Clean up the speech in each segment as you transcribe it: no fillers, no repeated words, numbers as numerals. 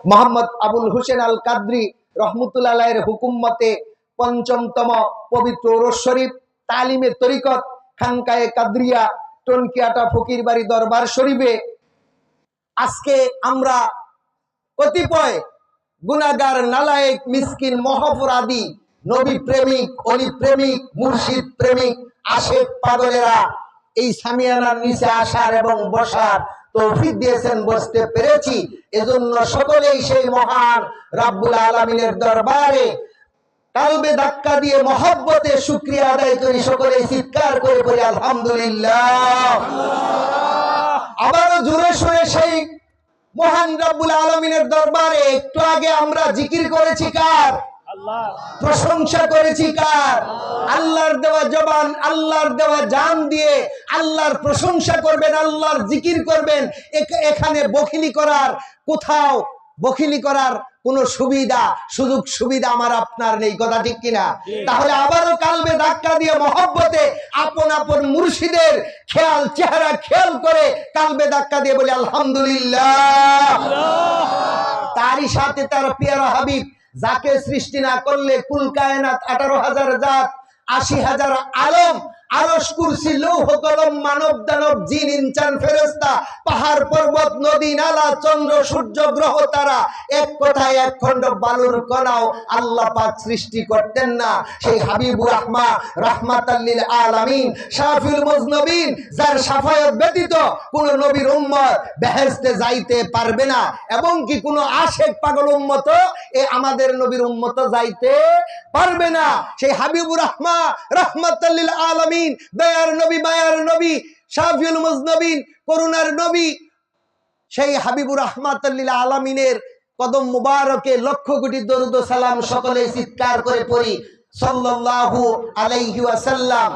মোহাম্মদ আবুল হোসেন আল কাদরি রহমতুল্লাহ আলাইহির হুকুমতে পঞ্চমতম পবিত্র ওরস শরীফ তালিমে তরিকত খানকায়ে কাদরিয়া টনকিয়াটা ফকির বাড়ি দরবার শরীফে আজকে আমরা কতিপয় গুনাহগার নালায়েক মিসকিন মহাপরাধী নবী প্রেমিক অলি প্রেমিক মুর্শিদ প্রেমিক আশেক পাগলেরা এই সামিয়ানার নিচে আসার এবং বসার তৌফিক দিয়েছেন, বসতে পেরেছি। এজন্য সকলেই সেই মহান রাব্বুল আলামিনের দরবারে কালবে ধাক্কা দিয়ে মহব্বতে শুকরিয়া আদায় করি, সকলেই চিৎকার করে পড়ি আলহামদুলিল্লাহ। আবারও জোরে সোরে সেই মহান রাব্বুল আলামিনের দরবারে একটু আগে আমরা জিকির করেছি কার? প্রশংসা করেছি কার? আল্লাহর দেওয়া জবান, আল্লাহর দেওয়া জান দিয়ে আল্লাহর প্রশংসা করবেন, আল্লাহর জিকির করবেন। এখানে বখিলি করার, কোথাও বখিলি করার কোন সুবিধা সুযোগ সুবিধা আমার আপনার নেই, কথা ঠিক কিনা? তাহলে আবারও কালবে ধাক্কা দিয়ে মহব্বতে আপন আপন মুর্শিদের খেয়াল চেহারা খেয়াল করে কালবে ধাক্কা দিয়ে বলি আলহামদুলিল্লাহ। তারই সাথে তার পিয়ারা হাবিব যাকে সৃষ্টি না করলে কুল কায়নাত 18,000 জাত 80,000 আলম আরশ কুরসি লৌহ কলম মানব দানব জিন ইনসান ফেরেশতা পাহাড় পর্বত নদী নালা চন্দ্র সূর্য গ্রহ তারা এক কথায় এক খণ্ড বালুর কণাও আল্লাহ পাক সৃষ্টি করতেন না। সেই হাবিবুর রাহমা রাহমাতাল লিল আলামিন শাফিউল মুজনবিন যার শাফায়াত ব্যতীত কোন নবীর উম্মত বেহেশতে যাইতে পারবে না, এবং কি কোন আশেক পাগল উম্মত আমাদের নবীর উম্মত যাইতে পারবে না। সেই হাবিবুর রাহমা রাহমাতাল লিল আলামিন দয়ার নবী মায়ার নবী শাফিউল মুজনবিন করুণার নবী সেই হাবিবুর রাহমাতাল লিল আলামিনের কদম মুবারকে লক্ষ কোটি দরুদ ও সালাম সকলে চিৎকার করে পড়ি সাল্লাল্লাহু আলাইহি ওয়াসাল্লাম।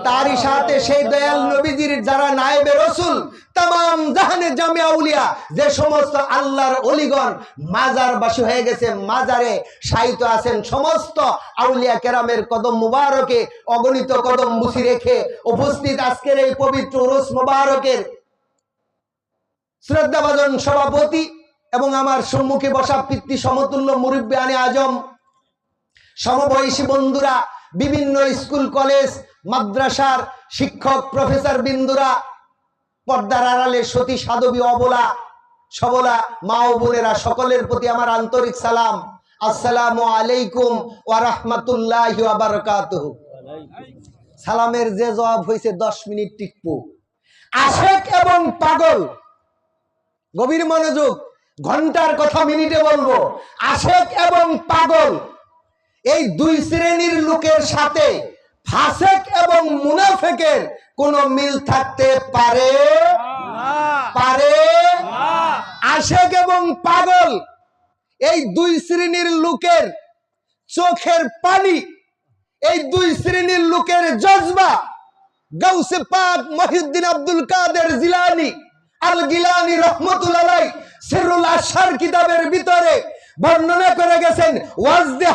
তারই সাথে সেই দয়াল নবীজির যারা নায়েবে রাসূল तमाम জাহানে জামিয়া আউলিয়া যে সমস্ত আল্লাহর ওলিগণ মাজারবাসী হয়ে গেছে, মাজারে শায়িত আছেন, সমস্ত আউলিয়া কেরামের কদম মুবারকে অগণিত কদম মুছি রেখে উপস্থিত আজকের এই পবিত্র উরুস মুবারকের শ্রদ্ধাভাজন সভাপতি এবং আমার সম্মুখে বসা পিতৃ সমতুল্য মুরব্বিয়ানে আজম, সমবয়সী বন্ধুরা, বিভিন্ন স্কুল কলেজ মাদ্রাসার শিক্ষক প্রফেসর বিন্দুরা, পর্দার আড়ালে সতী সাধবী অবলা সবলা মা ও বোনেরা, সকলের প্রতি আমার আন্তরিক সালাম। আসসালামু আলাইকুম ওয়া রাহমাতুল্লাহি ওয়া বারাকাতুহু। সালামের যে জবাব হয়েছে 10 মিনিট টিকবো। আশেক এবং পাগল, গভীর মনোযোগ, ঘন্টার কথা মিনিটে বলবো। আশেক এবং পাগল এই দুই শ্রেণীর লোকের সাথে ফাসেক এবং মুনাফিকের কোন মিল থাকতে পারে? পারে? আশেক এবং পাগল এই দুই শ্রেণীর লোকের চোখের পানি, এই দুই শ্রেণীর লোকের জজবা গাউসে পাক মহিউদ্দিন আব্দুল কাদের জিলানী আল গিলানী রহমতুল্লাহ আলাইহি সিররুল আশার কিতাবের ভিতরে বর্ণনা করে গেছেন। ওয়াজদে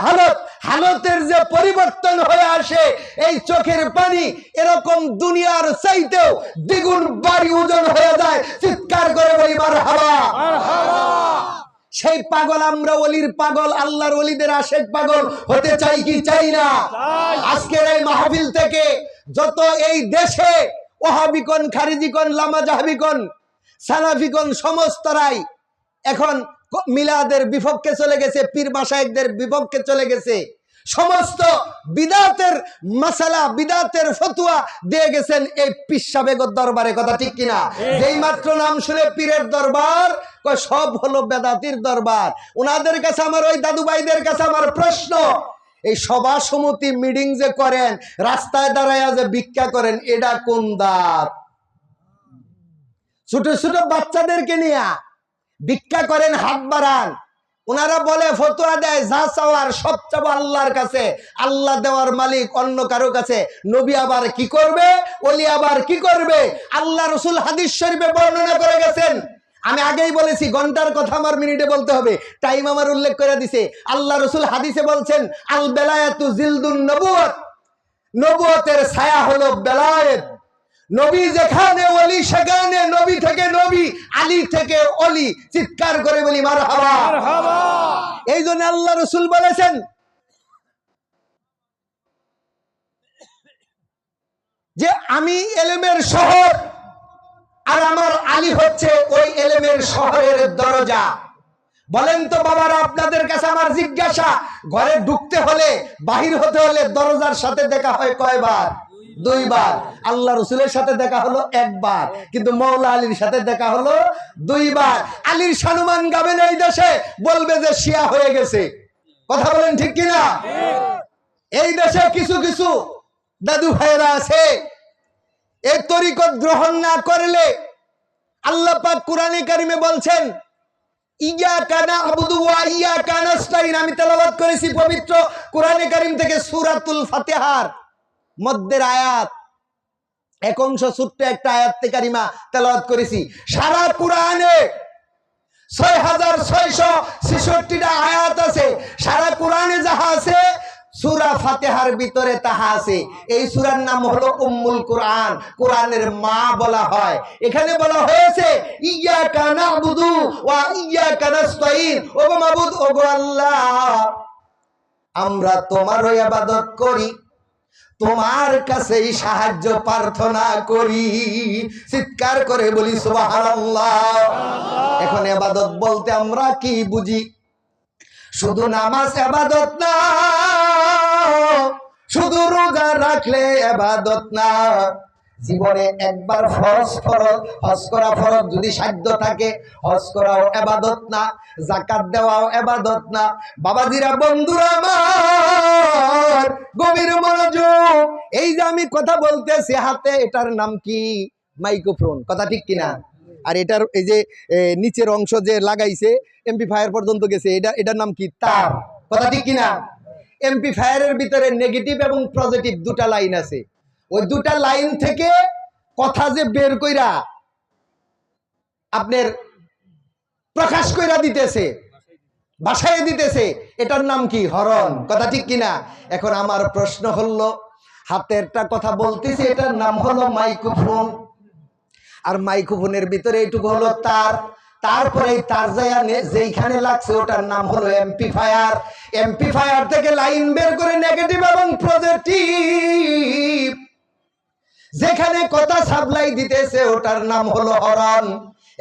হালতের যে পরিবর্তন হয়ে আসে এই চোখের পানি এরকম দুনিয়ার চাইতেও দ্বিগুণ বাড়ি ওজন হয়ে যায়। চিৎকার করে বলি মারহাবা। সেই পাগল আমরা, ওলির পাগল, আল্লাহর ওলিদের আশেক পাগল হতে চাই কি চাই না? আজকের এই মাহফিল থেকে যত এই দেশে ওহাবিকন খারিজিকন লামা জাহাবিকন সালাফিকন সমস্তরাই এখন মিলাদের বিপক্ষে চলে গেছে, পীর মাশায়েখদের বিপক্ষে চলে গেছে, সমস্ত বিদাতের মাসালা বিদাতের ফতোয়া দিয়ে গেছেন এই পীর সাহেবের দরবারে, কথা ঠিক কিনা? যেই মাত্র নাম শুনে পীরের দরবার সব হলো বেদাতির দরবার। ওনাদের কাছে আমার, ওই দাদু ভাইদের কাছে আমার প্রশ্ন, এই সভা সমিতি মিটিং যে করেন, রাস্তায় দাঁড়ায় যে ভিক্ষা করেন, এটা কোন দাঁত? ছোট ছোট বাচ্চাদেরকে নিয়ে ভিক্ষা করেন, হাত বাড়ান, ওনারা বলে ফতোয়া দেয় যা চাওয়ার সব চাওয়া আল্লাহর কাছে, আল্লাহ দেওয়ার মালিক অন্য কারো কাছে। নবী আবার কি করবে, ওলি আবার কি করবে? আল্লাহ রাসূল হাদিস শরীফে বর্ণনা করে গেছেন। আমি আগেই বলেছি ঘন্টার কথা আমার মিনিটে বলতে হবে, টাইম আমার উল্লেখ করে দিছে। আল্লাহ রাসূল হাদিসে বলছেন আল বেলায়াতু জিলদুন নবুয়ত, নবুয়তের ছায়া হলো বেলায়েত। নবী যেখানে ওলি সেখানে নবী থেকে নবী, আলী থেকে অলি। চিৎকার করে বলি মারহাবা। এই জন্য আল্লাহ রাসূল বলেছেন যে আমি এলেমের শহর আর আমার আলী হচ্ছে ওই এলেমের শহরের দরজা। বলেন তো বাবারা, আপনাদের কাছে আমার জিজ্ঞাসা, ঘরে ঢুকতে হলে বাহির হতে হলে দরজার সাথে দেখা হয় কয়বার? দুইবার। আল্লাহ রসুলের সাথে দেখা হলো একবার, কিন্তু মৌলা আলীর সাথে দেখা হলো দুইবার। আলীর সানুমান গাবেন এই দেশে, বলবে যে শিয়া হয়ে গেছে। কথা বলেন ঠিক কিনা? এই দেশে কিছু কিছু দাদু ভাইরা আছে, এই তরিকত গ্রহণ না করলে আল্লাহ পাক কুরআনে কারিমে বলছেন ইয়াকা না'বুদু ওয়া ইয়াকা নাস্তাইন। আমি তেলাওয়াত করেছি পবিত্র কুরআনে কারিম থেকে সূরাতুল ফাতিহার মধ্যের আয়াত, এক অংশ ছোট্ট একটা আয়াতে কারিমা তেলাওয়াত করেছি। সারা কুরআনে 6666টা আয়াত আছে। সারা কুরআনে যাহা আছে সূরা ফাতিহার ভিতরে তাহা আছে। এই সূরার নাম হলো উম্মুল কুরআন, কোরআনের মা বলা হয়। এখানে বলা হয়েছে ইয়াকা না'বুদু ওয়া ইয়াকা নাস্তাইন। ওগো মাবুদ, ওগো আল্লাহ, আমরা তোমারই ইবাদত করি, তোমার কাছেই সাহায্য প্রার্থনা করি। চিৎকার করে বলি সুবহানাল্লাহ। এখন ইবাদত বলতে আমরা কি বুঝি? শুধু নামাজ ইবাদত না, শুধু রোজা রাখলে ইবাদত না, জীবনে একবার হজ করা ফরজ, যদি সাধ্য থাকে হজ করাও ইবাদত না, যাকাত দেওয়াও ইবাদত না। বাবাজিরা, বন্ধুরা আমার, গভীর মনোযোগ। এই যে আমি কথা বলতেছি হাতে, এটার নাম কি? মাইক্রোফোন। কথা ঠিক কিনা? আর এটার এই যে নিচের অংশ যে লাগাইছে এমপ্লিফায়ার পর্যন্ত গেছে, এটার নাম কি? তার। কথা ঠিক কিনা? এমপ্লিফায়ারের ভিতরে নেগেটিভ এবং পজিটিভ দুটা লাইন আছে। ওই দুটা লাইন থেকে কথা যে বের কইরা আপনার প্রকাশ কইরা দিতেছে, ভাষায় দিতেছে, এটার নাম কি? হরন। কথা ঠিক কিনা? এখন আমার প্রশ্ন হলো, হাতেরটা কথা বলতেছে, এটার নাম হলো মাইক্রোফোন, আর মাইক্রোফোনের ভিতরে এইটুকু হলো তার। তারপরে তার যেইখানে লাগছে ওটার নাম হলো এমপ্লিফায়ার। এমপ্লিফায়ার থেকে লাইন বের করে নেগেটিভ এবং পজিটিভ যেখানে কথা সাপ্লাই দিতেছে ওটার নাম হলো হরন।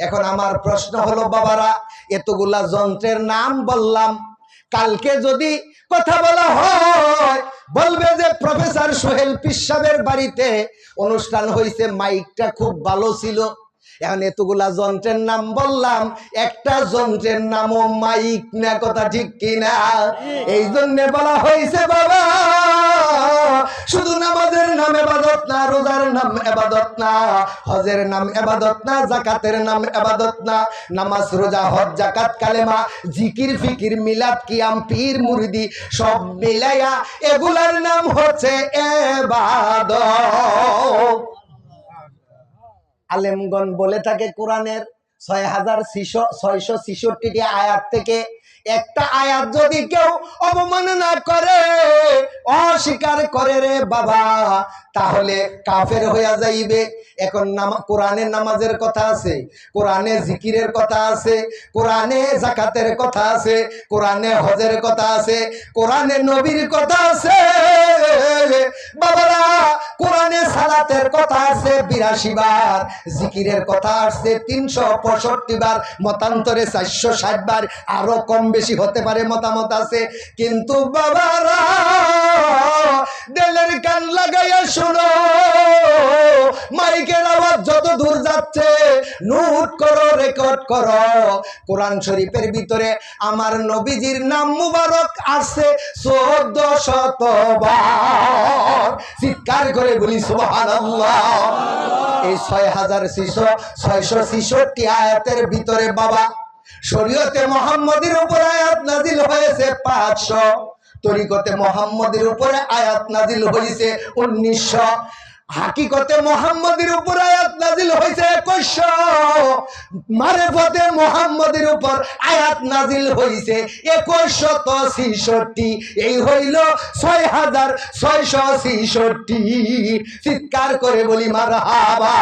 এখন আমার প্রশ্ন হলো বাবারা, এতগুলা যন্ত্রের নাম বললাম, কালকে যদি কথা বলা হয় বলবে যে প্রফেসর সোহেল পিসাবের বাড়িতে অনুষ্ঠান হয়েছে, মাইকটা খুব ভালো ছিল। এখন এতগুলা যন্ত্রের নাম বললাম, একটা যন্ত্রের নামও মাইক না। কথা ঠিক কিনা? এই জন্য বলা হয়েছে বাবা, শুধু নামাজের নাম ইবাদত না, রোজার নাম ইবাদত না, হজের নাম ইবাদত না, যাকাতের নাম ইবাদত না। নামাজ, রোজা, হজ, যাকাত, কালেমা, জিকির, ফিকির, মিলাদ, কিয়াম, পীর, মুরিদি সব মিলাইয়া এগুলার নাম হচ্ছে ইবাদত। আলেমগণ বলে থাকে কোরআনের 6666টি আয়াত থেকে একটা আয়াত যদি কেউ অবমাননা করে, অস্বীকার করে রে বাবা, তাহলে কাফের হয়ে যাইবে। এখন কোরআনে নামাজের কথা আছে, কোরআনে জিকিরের কথা আছে, কোরআনে যাকাতের কথা আছে, কোরআনে হজের কথা আছে, কোরআনে নবীর কথা আছে বাবারা, কোরআনে সালাতের কথা আছে 82 বার, জিকিরের কথা আছে 365 বার, মতান্তরে 460 বার, আরো কম বেশি হতে পারে, মতামত আছে। কিন্তু বাবারা, দিলের কান লাগাইয়া শোনো, মাইকের আওয়াজ যত দূর যাচ্ছে নোট করো, রেকর্ড করো। কোরআন শরীফের ভিতরে আমার নবীজির নাম মুবারক আছে 1400 বার। চিৎকার করে বলি সুবহানাল্লাহ। এই 6666 আয়াতের ভিতরে বাবা, শরীয়তে মুহাম্মদের উপর আয়াত নাজিল হয়েছে 500, তরিকতে মুহাম্মদের উপরে আয়াত নাজিল হয়েছে 1900, হাকিকতে মুহাম্মদের উপর আয়াত নাজিল হয়েছে 2100, মারিফতে মুহাম্মদের উপর আয়াত নাজিল হয়েছে 2166। এই হইল 6666। চিৎকার করে বলি মারহাবা।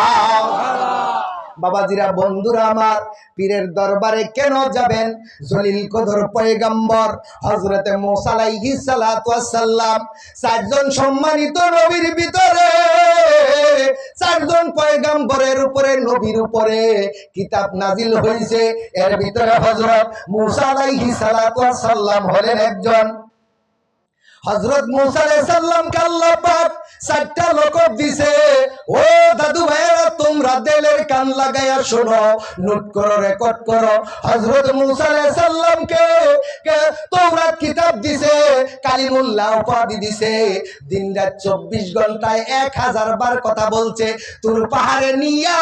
বাবাজিরা বন্ধুরা আমার, পীরের দরবারে কেন যাবেন? জলিল কদর পয়গম্বর হযরতে মূসা আলাইহিস সালাতু ওয়াস সালাম, চারজন সম্মানিত নবীর ভিতরে, চারজন পয়গম্বরের উপরে, নবীর উপরে কিতাব নাজিল হয়েছে। এর ভিতরে হযরত মূসা আলাইহিস সালাতু ওয়াস সালাম হলেন একজন। হযরত মূসা আলাইহিস সালামকে আল্লাহ পাক চারটা লকব দিছে। ও দাদু ভাইরা, তোমরা দিলের কান লাগাইয়া শোনো, নোট করো, রেকর্ড করো। হযরত মূসা আলাইহিস সালামকে তাওরাত কিতাব দিছে, কালিমুল্লাহ উপাধি দিছে। দিনরাত 24 ঘন্টায় 1000 বার কথা বলছে, তুর পাহাড়ে নিয়া।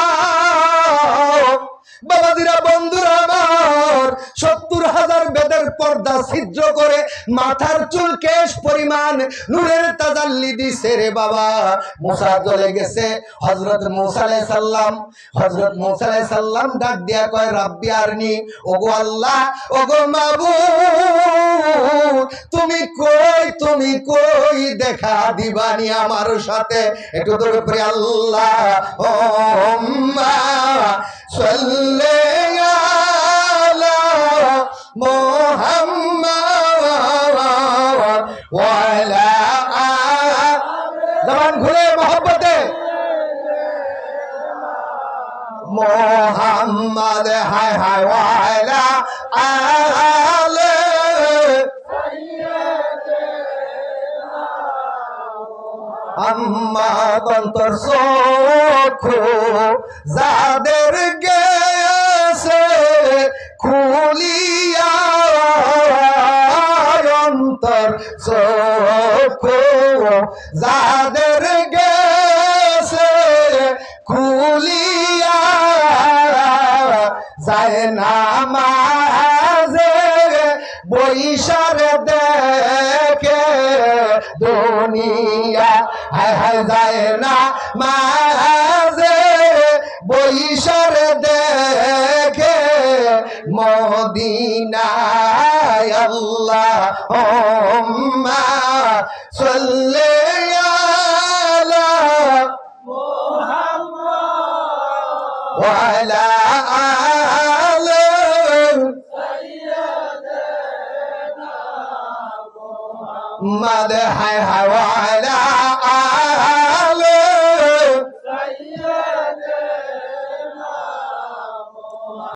বাবাজিরা বন্ধুরা আমার, 70,000 বেদের পর্দা ছিদ্র করে মাথার চুল কেশ পরিমাণ নূরের তাজাল্লি দিছে রে বাবা। মূসা চলে গেছে। হযরত মূসা আলাইহিস সালাম, হযরত মূসা আলাইহিস সালাম ডাক দিয়া কয়, রাব্বি আরনি, ওগো আল্লাহ, ওগো মাবুদ, তুমি কই, তুমি কই, দেখা দিবানি আমার সাথে। একটু দূরে পড়ে আল্লাহ সাল্লি আলা মুহাম্মাদ ওয়া আলা জবান খুলে মোহব্বতে মুহাম্মাদ, হায় হায়, ওয়া আলা আলে আম্মা অন্তর চক্ষু যাদের গেছে খুলিয়া, অন্তর চক্ষু যাদের গেছে খুলিয়া, যায় না মাঝে বৈশার দেখে দুনিয়া, হায় হায়, যায় না মাঝে বৈশার দেখে মদিনায়। আল্লাহুম্মা সাল্লি আলা মুহাম্মাদ ওয়া আলা আলি সাইয়্যিদিনা মুহাম্মাদ, হায় হায়, ওয়া আলা